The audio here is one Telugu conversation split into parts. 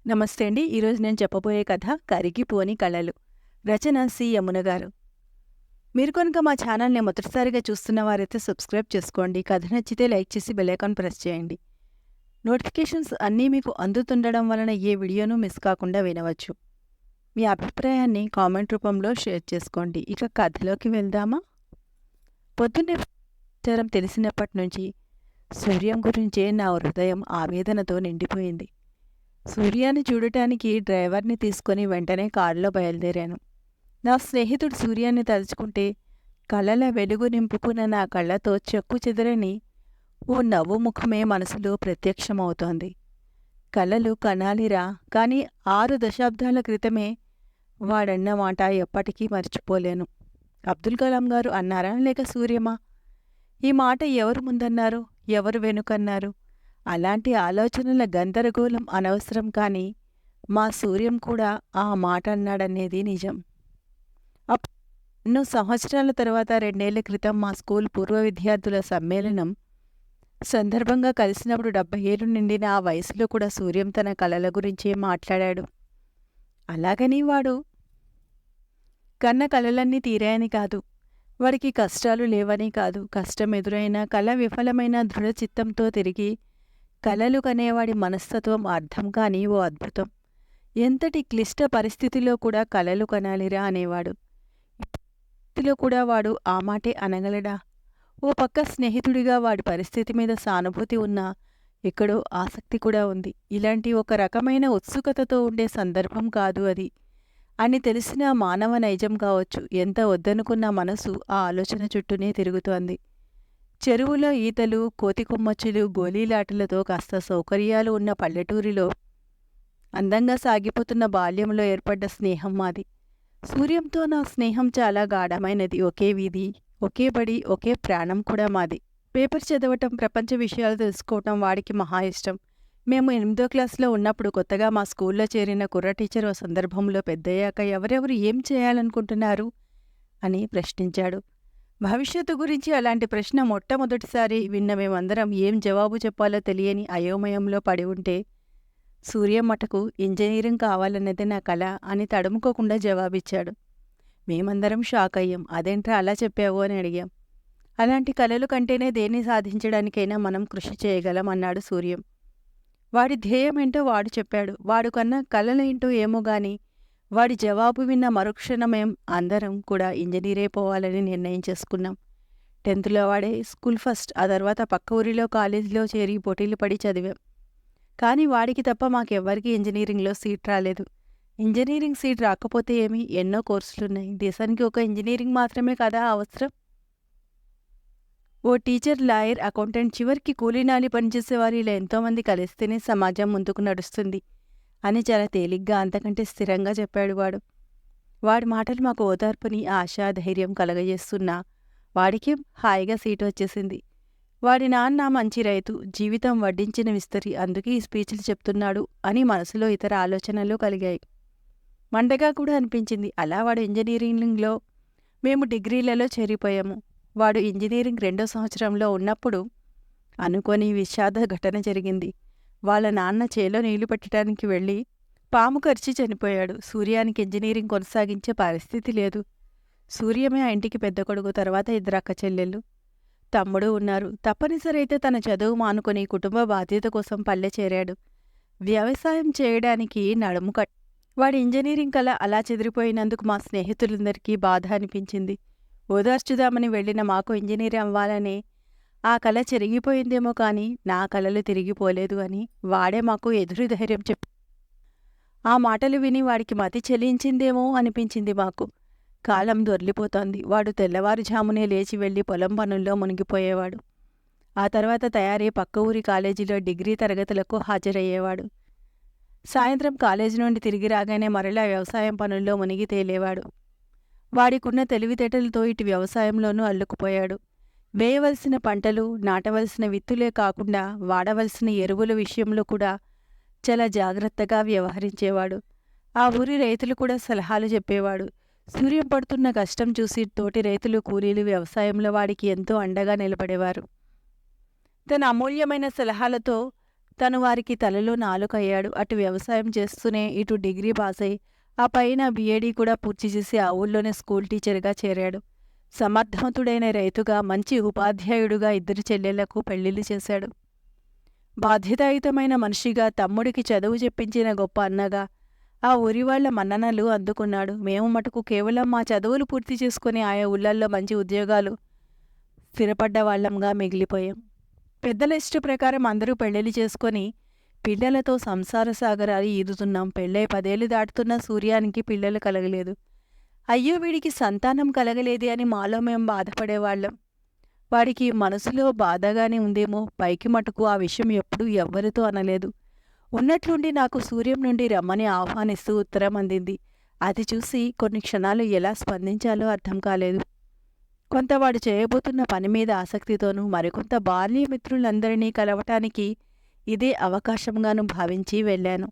నమస్తే అండి. ఈరోజు నేను చెప్పబోయే కథ 'కరిగిపోని కలలు'. రచన సి. యమున గారు. మీరు కనుక మా ఛానల్‌ని మొదటిసారిగా చూస్తున్న వారైతే సబ్స్క్రైబ్ చేసుకోండి. కథ నచ్చితే లైక్ చేసి బెల్ ఐకాన్ ప్రెస్ చేయండి. నోటిఫికేషన్స్ అన్నీ మీకు అందుతుండడం వలన ఏ వీడియోను మిస్ కాకుండా వినవచ్చు. మీ అభిప్రాయాన్ని కామెంట్ రూపంలో షేర్ చేసుకోండి. ఇక కథలోకి వెళ్దామా? పొద్దున్నే సమాచారం తెలిసినప్పటి నుంచి సూర్యం గురించే నా హృదయం ఆవేదనతో నిండిపోయింది. సూర్యాన్ని చూడటానికి డ్రైవర్ని తీసుకొని వెంటనే కారులో బయలుదేరాను. నా స్నేహితుడు సూర్యాన్ని తలుచుకుంటే కళ్ళల వెలుగు నింపుకున్న నా కళ్ళతో చెక్కు చెదరని ఓ నవ్వు ముఖమే మనసులో ప్రత్యక్షమవుతోంది. కలలు కనాలిరా, కానీ 6 దశాబ్దాల క్రితమే వాడన్న మాట ఎప్పటికీ మర్చిపోలేను. అబ్దుల్ కలాం గారు అన్నారా, లేక సూర్యమా? ఈ మాట ఎవరు ముందన్నారు, ఎవరు వెనుకన్నారు? అలాంటి ఆలోచనల గందరగోళం అనవసరం, కానీ మా సూర్యం కూడా ఆ మాట అన్నాడనేది నిజం. ఎన్నో సంవత్సరాల తర్వాత 2 ఏళ్ల క్రితం మా స్కూల్ పూర్వ విద్యార్థుల సమ్మేళనం సందర్భంగా కలిసినప్పుడు 70 ఏళ్లు నిండిన ఆ వయసులో కూడా సూర్యం తన కలల గురించే మాట్లాడాడు. అలాగని వాడు కన్న కలలన్నీ తీరాయని కాదు, వాడికి కష్టాలు లేవని కాదు. కష్టం ఎదురైనా, కల విఫలమైన దృఢచిత్తంతో తిరిగి కలలు కనేవాడి మనస్తత్వం అర్థం కాని ఓ అద్భుతం. ఎంతటి క్లిష్ట పరిస్థితిలో కూడా కలలు కనాలిరా అనేవాడు. పరిస్థితిలో కూడా వాడు ఆ మాటే అనగలడా? ఓ పక్క స్నేహితుడిగా వాడి పరిస్థితి మీద సానుభూతి ఉన్నా, ఎక్కడో ఆసక్తి కూడా ఉంది. ఇలాంటి ఒక రకమైన ఉత్సుకతతో ఉండే సందర్భం కాదు అది అని తెలిసిన మానవ నైజం కావచ్చు. ఎంత వద్దనుకున్న మనసు ఆ ఆలోచన చుట్టూనే తిరుగుతోంది. చెరువులో ఈతలు, కోతికొమ్మచ్చులు, గోలీలాటలతో కాస్త సౌకర్యాలు ఉన్న పల్లెటూరిలో అందంగా సాగిపోతున్న బాల్యంలో ఏర్పడ్డ స్నేహం మాది. సూర్యంతో నా స్నేహం చాలా గాఢమైనది. ఒకే వీధి, ఒకే బడి, ఒకే ప్రాణం కూడా మాది. పేపర్ చదవటం, ప్రపంచ విషయాలు తెలుసుకోవటం వాడికి మహా ఇష్టం. మేము 8వ క్లాసులో ఉన్నప్పుడు కొత్తగా మా స్కూల్లో చేరిన కుర్ర టీచర్ ఓ సందర్భంలో పెద్దయ్యాక ఎవరెవరు ఏం చేయాలనుకుంటున్నారు అని ప్రశ్నించాడు. భవిష్యత్తు గురించి అలాంటి ప్రశ్న మొట్టమొదటిసారి విన్న మేమందరం ఏం జవాబు చెప్పాలో తెలియని అయోమయంలో పడి ఉంటే, సూర్యం మటుకు ఇంజనీరింగ్ కావాలన్నదే నా కల అని తడుముకోకుండా జవాబిచ్చాడు. మేమందరం షాక్ అయ్యాం. అదేంట్రా అలా చెప్పావు అని అడిగాం. అలాంటి కలలు కంటేనే దేన్ని సాధించడానికైనా మనం కృషి చేయగలం అన్నాడు సూర్యం. వాడి ధ్యేయమేంటో వాడు చెప్పాడు. వాడు కన్నా కలలేంటో ఏమో గాని వాడి జవాబు విన్న మరుక్షణమేం అందరం కూడా ఇంజనీరే పోవాలని నిర్ణయం చేసుకున్నాం. 10థ్లో వాడే స్కూల్ ఫస్ట్. ఆ తర్వాత పక్క ఊరిలో కాలేజీలో చేరి పోటీలు పడి చదివాం. కానీ వాడికి తప్ప మాకెవ్వరికీ ఇంజనీరింగ్లో సీట్ రాలేదు. ఇంజనీరింగ్ సీట్ రాకపోతే ఏమి, ఎన్నో కోర్సులున్నాయి. దేశానికి ఒక ఇంజనీరింగ్ మాత్రమే కదా అవసరం. ఓ టీచర్, లాయర్, అకౌంటెంట్, చివరికి కూలీనాలి పనిచేసేవారు, ఇలా ఎంతోమంది కలిస్తేనే సమాజం ముందుకు నడుస్తుంది అని చాలా తేలిగ్గా, అంతకంటే స్థిరంగా చెప్పాడు వాడు. వాడి మాటలు మాకు ఓదార్పుని, ఆశ, ధైర్యం కలగజేస్తున్నా వాడికి హాయిగా సీటు వచ్చేసింది. వాడి నాన్న మంచి రైతు, జీవితం వడ్డించిన విస్తరి, అందుకే ఈ స్పీచ్లు చెప్తున్నాడు అని మనసులో ఇతర ఆలోచనలు కలిగాయి. మంటగా కూడా అనిపించింది. అలా వాడు ఇంజనీరింగ్లో, మేము డిగ్రీలలో చేరిపోయాము. వాడు ఇంజనీరింగ్ 2వ సంవత్సరంలో ఉన్నప్పుడు అనుకోని విషాద ఘటన జరిగింది. వాళ్ళ నాన్న చేలో నీళ్లు పెట్టడానికి వెళ్ళి పాము కరిచి చనిపోయాడు. సూర్యానికి ఇంజనీరింగ్ కొనసాగించే పరిస్థితి లేదు. సూర్యమే ఆ ఇంటికి పెద్ద కొడుకు. తర్వాత 2 అక్క చెల్లెళ్ళు, తమ్ముడు ఉన్నారు. తప్పనిసరి అయితే తన చదువు మానుకొని కుటుంబ బాధ్యత కోసం పల్లె చేరాడు. వ్యవసాయం చేయడానికి నడుము వాడి ఇంజనీరింగ్ కల అలా చెదిరిపోయినందుకు మా స్నేహితులందరికీ బాధ అనిపించింది. ఓదార్చుదామని వెళ్ళిన మాకు ఇంజనీర్ అవ్వాలనే ఆ కల చెరిగిపోయిందేమో కానీ నా కలలు తిరిగిపోలేదు అని వాడే మాకు ఎదురు ధైర్యం ఆ మాటలు విని వాడికి మతి చెలించిందేమో అనిపించింది మాకు. కాలం దొర్లిపోతోంది. వాడు తెల్లవారుజామునే లేచి వెళ్ళి పొలం పనుల్లో మునిగిపోయేవాడు. ఆ తర్వాత తయారై పక్క ఊరి కాలేజీలో డిగ్రీ తరగతులకు హాజరయ్యేవాడు. సాయంత్రం కాలేజీ నుండి తిరిగి రాగానే మరలా వ్యవసాయం పనుల్లో మునిగి తేలేవాడు. వాడికున్న తెలివితేటలతో ఇటు వ్యవసాయంలోనూ అల్లుకుపోయాడు. వేయవలసిన పంటలు, నాటవలసిన విత్తులే కాకుండా వాడవలసిన ఎరువుల విషయంలో కూడా చాలా జాగ్రత్తగా వ్యవహరించేవాడు. ఆ ఊరి రైతులు కూడా సలహాలు చెప్పేవాడు. సూర్యం పడుతున్న కష్టం చూసి తోటి రైతులు, కూలీలు వ్యవసాయంలో వాడికి ఎంతో అండగా నిలబడేవారు. తన అమూల్యమైన సలహాలతో తను వారికి తలలో నాలుకయ్యాడు. అటు వ్యవసాయం చేస్తూనే ఇటు డిగ్రీ పాసై ఆ పైన బీఏడీ కూడా పూర్తి చేసి ఆ ఊళ్ళోనే స్కూల్ టీచర్గా చేరాడు. సమర్థవంతుడైన రైతుగా, మంచి ఉపాధ్యాయుడుగా ఇద్దరు చెల్లెళ్లకు పెళ్లిళ్లు చేశాడు. బాధ్యతాయుతమైన మనిషిగా, తమ్ముడికి చదువు చెప్పించిన గొప్ప అన్నగా ఆ ఊరివాళ్ల మన్ననలు అందుకున్నాడు. మేము మటుకు కేవలం మా చదువులు పూర్తి చేసుకుని ఆయా ఊళ్ళల్లో మంచి ఉద్యోగాలు స్థిరపడ్డ వాళ్లంగా మిగిలిపోయాం. పెద్దల ఇష్ట ప్రకారం అందరూ పెళ్లిళ్ళు చేసుకొని పిల్లలతో సంసార సాగరాలు ఈదుతున్నాం. పెళ్ళై 10 ఏళ్లు దాటుతున్న సూర్యానికి పిల్లలు కలగలేదు. అయ్యో, వీడికి సంతానం కలగలేదే అని మాలో మేం బాధపడేవాళ్ళం. వాడికి మనసులో బాధగానే ఉందేమో. పైకి మటుకు ఆ విషయం ఎప్పుడూ ఎవ్వరితో అనలేదు. ఉన్నట్లుండి నాకు సూర్యం నుండి రమ్మని ఆహ్వానిస్తూ ఉత్తరం అందింది. అది చూసి కొన్ని క్షణాలు ఎలా స్పందించాలో అర్థం కాలేదు. కొంత వాడు చేయబోతున్న పని మీద ఆసక్తితోనూ, మరికొంత బాల్యమిత్రులందరినీ కలవటానికి ఇదే అవకాశంగాను భావించి వెళ్ళాను.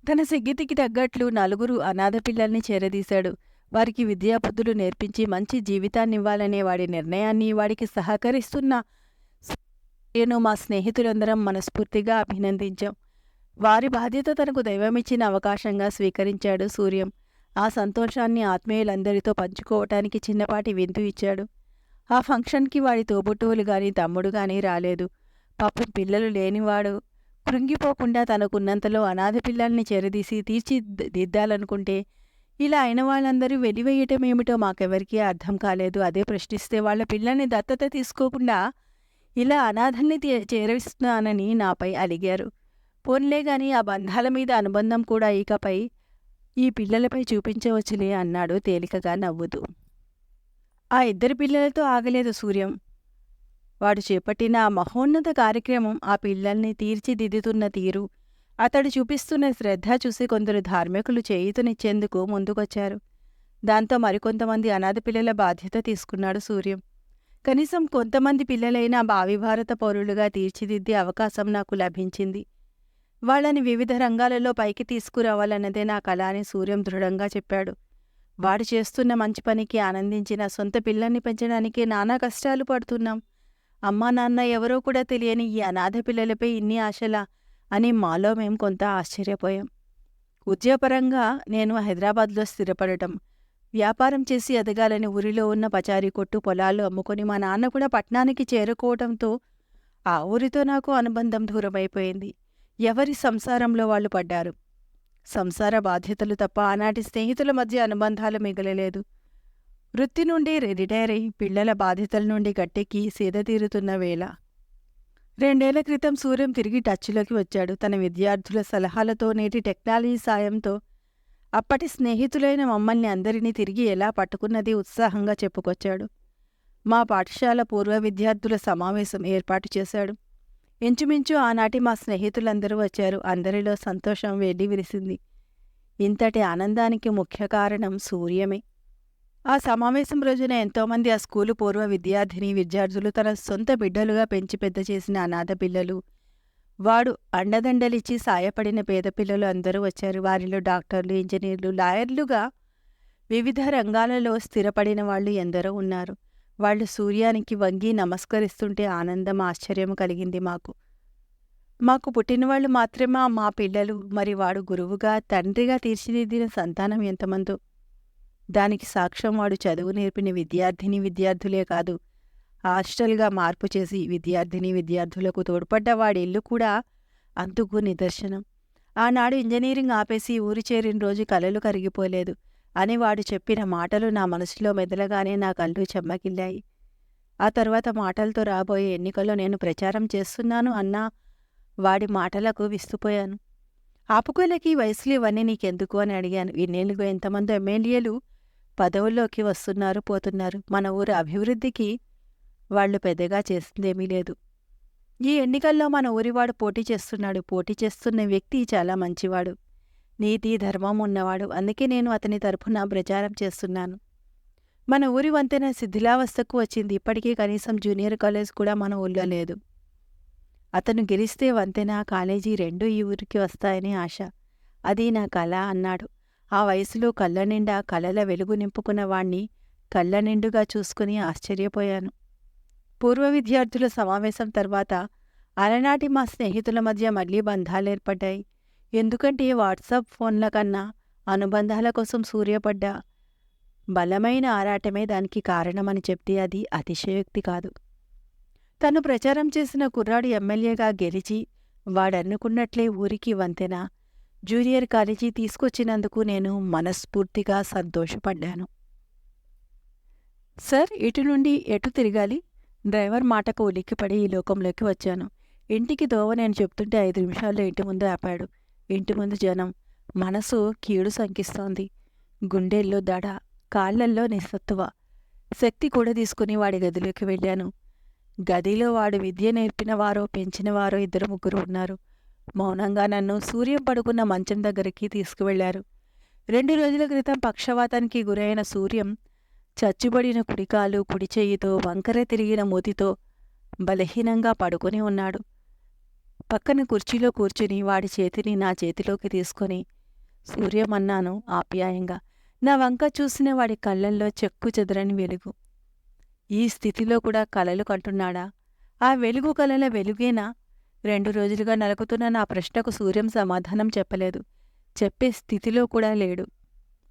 తన సిగ్గితికి తగ్గట్లు 4 అనాథ పిల్లల్ని చేరదీశాడు. వారికి విద్యాబుద్ధులు నేర్పించి మంచి జీవితాన్నివ్వాలనే వాడి నిర్ణయాన్ని, వాడికి సహకరిస్తున్న నేను మా స్నేహితులందరం మనస్ఫూర్తిగా అభినందించాం. వారి బాధ్యత తనకు దైవమిచ్చిన అవకాశంగా స్వీకరించాడు సూర్యం. ఆ సంతోషాన్ని ఆత్మీయులందరితో పంచుకోవటానికి చిన్నపాటి విందు ఇచ్చాడు. ఆ ఫంక్షన్కి వాడి తోబుట్టువులు గాని, తమ్ముడు గాని రాలేదు. పాపం పిల్లలు లేనివాడు కృంగిపోకుండా తనకున్నంతలో అనాథ పిల్లల్ని చేరదీసి తీర్చిదిద్దాలనుకుంటే ఇలా అయిన వాళ్ళందరూ వెలివేయటమేమిటో మాకెవరికీ అర్థం కాలేదు. అదే ప్రశ్నిస్తే వాళ్ళ పిల్లల్ని దత్తత తీసుకోకుండా ఇలా అనాథల్ని చేరవిస్తున్నానని నాపై అలిగారు. పోన్లే గాని ఆ బంధాల మీద అనుబంధం కూడా ఇకపై ఈ పిల్లలపై చూపించవచ్చులే అన్నాడు తేలికగా నవ్వుతూ. ఆ 2 పిల్లలతో ఆగలేదు సూర్యం. వాడు చేపట్టిన ఆ మహోన్నత కార్యక్రమం, ఆ పిల్లల్ని తీర్చిదిద్దుతున్న తీరు, అతడు చూపిస్తున్న శ్రద్ధ చూసి కొందరు ధార్మికులు చేయూతనిచ్చేందుకు ముందుకొచ్చారు. దాంతో మరికొంతమంది అనాథ పిల్లల బాధ్యత తీసుకున్నాడు సూర్యం. కనీసం కొంతమంది పిల్లలైనా భావి భారత పౌరులుగా తీర్చిదిద్దే అవకాశం నాకు లభించింది. వాళ్ళని వివిధ రంగాలలో పైకి తీసుకురావాలన్నదే నా కల అని సూర్యం దృఢంగా చెప్పాడు. వాడు చేస్తున్న మంచి పనికి ఆనందించిన సొంత పిల్లల్ని పెంచడానికి నానా కష్టాలు పడుతున్నాం. అమ్మా నాన్న ఎవరో కూడా తెలియని ఈ అనాథ పిల్లలపై ఇన్ని ఆశలా అని మాలో మేం కొంత ఆశ్చర్యపోయాం. ఉద్యోగపరంగా నేను హైదరాబాద్లో స్థిరపడటం, వ్యాపారం చేసి ఎదగాలని ఊరిలో ఉన్న పచారీ కొట్టు, పొలాలు అమ్ముకొని మా నాన్న కూడా పట్నానికి చేరుకోవటంతో ఆ ఊరితో నాకు అనుబంధం దూరమైపోయింది. ఎవరి సంసారంలో వాళ్ళు పడ్డారు. సంసార బాధ్యతలు తప్ప ఆనాటి స్నేహితుల మధ్య అనుబంధాలు మిగలలేదు. వృత్తి నుండి రిటైర్ అయి పిల్లల బాధ్యతల నుండి గట్టెక్కి సేదతీరుతున్న వేళ 2 ఏళ్ల క్రితం సూర్యం తిరిగి టచ్లోకి వచ్చాడు. తన విద్యార్థుల సలహాలతో, నేటి టెక్నాలజీ సాయంతో అప్పటి స్నేహితులైన మమ్మల్ని అందరినీ తిరిగి ఎలా పట్టుకున్నది ఉత్సాహంగా చెప్పుకొచ్చాడు. మా పాఠశాల పూర్వ విద్యార్థుల సమావేశం ఏర్పాటు చేశాడు. ఇంచుమించు ఆనాటి మా స్నేహితులందరూ వచ్చారు. అందరిలో సంతోషం వెల్లివిరిసింది. ఇంతటి ఆనందానికి ముఖ్య కారణం సూర్యమే. ఆ సమావేశం రోజున ఎంతోమంది ఆ స్కూలు పూర్వ విద్యార్థులు, తన సొంత బిడ్డలుగా పెంచి పెద్ద చేసిన అనాథ పిల్లలు, వాడు అండదండలిచ్చి సాయపడిన పేద పిల్లలు అందరూ వచ్చారు. వారిలో డాక్టర్లు, ఇంజనీర్లు, లాయర్లుగా వివిధ రంగాలలో స్థిరపడిన వాళ్ళు ఎందరో ఉన్నారు. వాళ్ళు సూర్యానికి వంగి నమస్కరిస్తుంటే ఆనందం, ఆశ్చర్యం కలిగింది మాకు పుట్టినవాళ్లు మాత్రమే మా పిల్లలు. మరి వాడు గురువుగా, తండ్రిగా తీర్చిదిద్దిన సంతానం ఎంతమందో. దానికి సాక్ష్యం వాడు చదువు నేర్పిన విద్యార్థులే కాదు, హాస్టల్గా మార్పు చేసి విద్యార్థులకు తోడ్పడ్డ వాడి ఇల్లు కూడా అందుకు నిదర్శనం. ఆనాడు ఇంజనీరింగ్ ఆపేసి ఊరి చేరిన రోజు కలలు కరిగిపోలేదు అని వాడు చెప్పిన మాటలు నా మనసులో మెదలగానే నా కళ్ళు చెమ్మగిల్లాయి. ఆ తర్వాత మాటలతో రాబోయే ఎన్నికల్లో నేను ప్రచారం చేస్తున్నాను అన్నా వాడి మాటలకు విస్తుపోయాను. ఆపుకోలేకి వయసులో ఇవన్నీ నీకెందుకు అని అడిగాను. ఇన్నేళ్లుగా ఎంతమంది ఎమ్మెల్యేలు పదవుల్లోకి వస్తున్నారు, పోతున్నారు. మన ఊరు అభివృద్ధికి వాళ్లు పెద్దగా చేసిందేమీ లేదు. ఈ ఎన్నికల్లో మన ఊరివాడు పోటీ చేస్తున్నాడు. పోటీ చేస్తున్న వ్యక్తి చాలా మంచివాడు, నీతి ధర్మం ఉన్నవాడు. అందుకే నేను అతని తరఫున ప్రచారం చేస్తున్నాను. మన ఊరి వంతెన శిథిలావస్థకు వచ్చింది. ఇప్పటికీ కనీసం జూనియర్ కాలేజ్ కూడా మన ఊళ్ళో లేదు. అతను గెలిస్తే వంతెన, కాలేజీ రెండూ ఈ ఊరికి వస్తాయని ఆశ. అది నా కల అన్నాడు. ఆ వయసులో కళ్ళ నిండా కలల వెలుగు నింపుకున్న వాణ్ణి కళ్ళ నిండుగా చూసుకుని ఆశ్చర్యపోయాను. పూర్వ విద్యార్థుల సమావేశం తర్వాత అలనాటి మా స్నేహితుల మధ్య మళ్ళీ బంధాలేర్పడ్డాయి. ఎందుకంటే వాట్సాప్ ఫోన్ల కన్నా అనుబంధాల కోసం సూర్య పడ్డ బలమైన ఆరాటమే దానికి కారణమని చెప్తే అది అతిశయోక్తి కాదు. తను ప్రచారం చేసిన కుర్రాడు ఎమ్మెల్యేగా గెలిచి వాడనుకున్నట్లే ఊరికి వంతెన, జూనియర్ కాలేజీ తీసుకొచ్చినందుకు నేను మనస్ఫూర్తిగా సంతోషపడ్డాను. సార్, ఇటు నుండి ఎటు తిరగాలి? డ్రైవర్ మాటకు ఉలిక్కిపడి ఈ లోకంలోకి వచ్చాను. ఇంటికి దోవ నేను చెప్తుంటే 5 నిమిషాల్లో ఇంటి ముందు ఆపాడు. ఇంటి ముందు జనం. మనసు కీడు శంకిస్తోంది. గుండెల్లో దడ, కాళ్లల్లో నిస్సత్తువ. శక్తి కూడా తీసుకుని వాడి గదిలోకి వెళ్ళాను. గదిలో వాడు విద్య నేర్పినవారో పెంచినవారో 2-3 ఉన్నారు. మౌనంగా నన్ను సూర్యం పడుకున్న మంచం దగ్గరికి తీసుకువెళ్లారు. 2 రోజుల క్రితం పక్షవాతానికి గురైన సూర్యం చచ్చుబడిన కుడికాలు కుడి చెయ్యితో వంకర తిరిగిన మూతితో బలహీనంగా పడుకుని ఉన్నాడు. పక్కన కుర్చీలో కూర్చుని వాడి చేతిని నా చేతిలోకి తీసుకొని సూర్యమన్నాను ఆప్యాయంగా. నా వంక చూసిన వాడి కళ్ళల్లో చెక్కు చెదరని వెలుగు. ఈ స్థితిలో కూడా కలలు కంటున్నాడా? ఆ వెలుగు కలల వెలుగేనా? 2 రోజులుగా నలుగుతున్న నా ప్రశ్నకు సూర్యం సమాధానం చెప్పలేదు. చెప్పే స్థితిలో కూడా లేడు.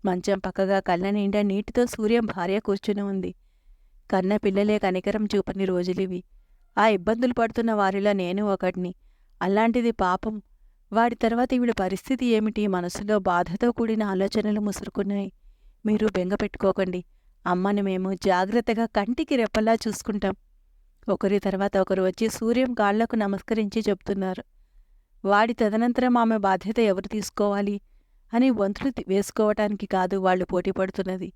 మంచం పక్కగా కళ్ళ నిండా నీటితో సూర్యం భార్య కూర్చుని ఉంది. కన్న పిల్లలే కనికరం చూపని రోజులివి. ఆ ఇబ్బందులు పడుతున్న వారిలో నేను ఒకడిని. అలాంటిది పాపం వాడి తర్వాత ఈవిడ పరిస్థితి ఏమిటి? మనసులో బాధతో కూడిన ఆలోచనలు ముసురుకున్నాయి. మీరు బెంగ పెట్టుకోకండి. అమ్మని మేము జాగ్రత్తగా కంటికి రెప్పలా చూసుకుంటాం. ఒకరి తర్వాత ఒకరు వచ్చి సూర్యం కాళ్లకు నమస్కరించి చెప్తున్నారు. వాడి తదనంతరం ఆమె బాధ్యత ఎవరు తీసుకోవాలి అని వంతులు వేసుకోవటానికి కాదు వాళ్ళు పోటీ పడుతున్నది.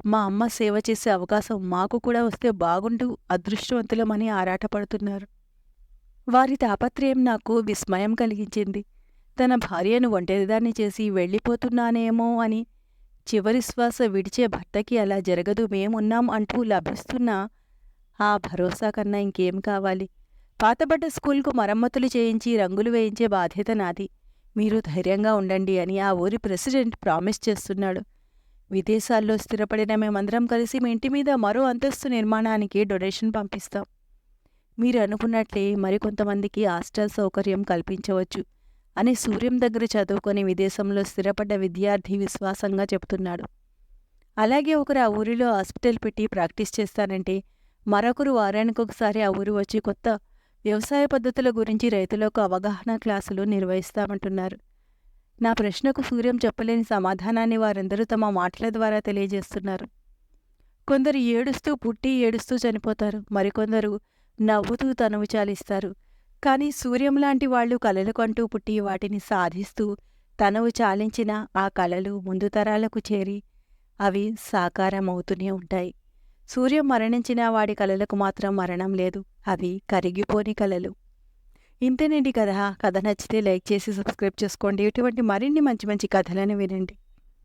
మా అమ్మ సేవ చేసే అవకాశం మాకు కూడా వస్తే బాగుంటూ అదృష్టవంతులమని ఆరాటపడుతున్నారు. వారి తాపత్రయం నాకు విస్మయం కలిగించింది. తన భార్యను ఒంటరిదాన్ని చేసి వెళ్ళిపోతున్నానేమో అని చివరి శ్వాస విడిచే భర్తకి అలా జరగదు, మేమున్నాం అంటూ లభిస్తున్న ఆ భరోసా కన్నా ఇంకేం కావాలి? పాతబడ్డ స్కూల్కు మరమ్మతులు చేయించి రంగులు వేయించే బాధ్యత నాది. మీరు ధైర్యంగా ఉండండి అని ఆ ఊరి ప్రెసిడెంట్ ప్రామిస్ చేస్తున్నాడు. విదేశాల్లో స్థిరపడిన మేమందరం కలిసి మీ ఇంటి మీద మరో అంతస్తు నిర్మాణానికి డొనేషన్ పంపిస్తాం. మీరు అనుకున్నట్లే మరికొంతమందికి హాస్టల్ సౌకర్యం కల్పించవచ్చు అని సూర్యం దగ్గర చదువుకొని విదేశంలో స్థిరపడ్డ విద్యార్థి విశ్వాసంగా చెబుతున్నాడు. అలాగే ఒకరు ఆ ఊరిలో హాస్పిటల్ పెట్టి ప్రాక్టీస్ చేస్తానంటే మరొకరు వారానికొకసారి ఆ ఊరు వచ్చి కొత్త వ్యవసాయ పద్ధతుల గురించి రైతులకు అవగాహన క్లాసులు నిర్వహిస్తామంటున్నారు. నా ప్రశ్నకు సూర్యం చెప్పలేని సమాధానాన్ని వారందరూ తమ మాటల ద్వారా తెలియజేస్తున్నారు. కొందరు ఏడుస్తూ పుట్టి ఏడుస్తూ చనిపోతారు. మరికొందరు నవ్వుతూ తనువు చాలిస్తారు. కానీ సూర్యం లాంటి వాళ్ళు కలలు కంటూ పుట్టి వాటిని సాధిస్తూ తనువు చాలించిన ఆ కలలు ముందు తరాలకు చేరి అవి సాకారమవుతూనే ఉంటాయి. సూర్యం మరణించిన వాడి కలలకు మాత్రం మరణం లేదు. అవి కరిగిపోని కలలు. ఇంతేనండి కథ. కథ నచ్చితే లైక్ చేసి సబ్స్క్రైబ్ చేసుకోండి. ఇటువంటి మరిన్ని మంచి మంచి కథలను వినండి.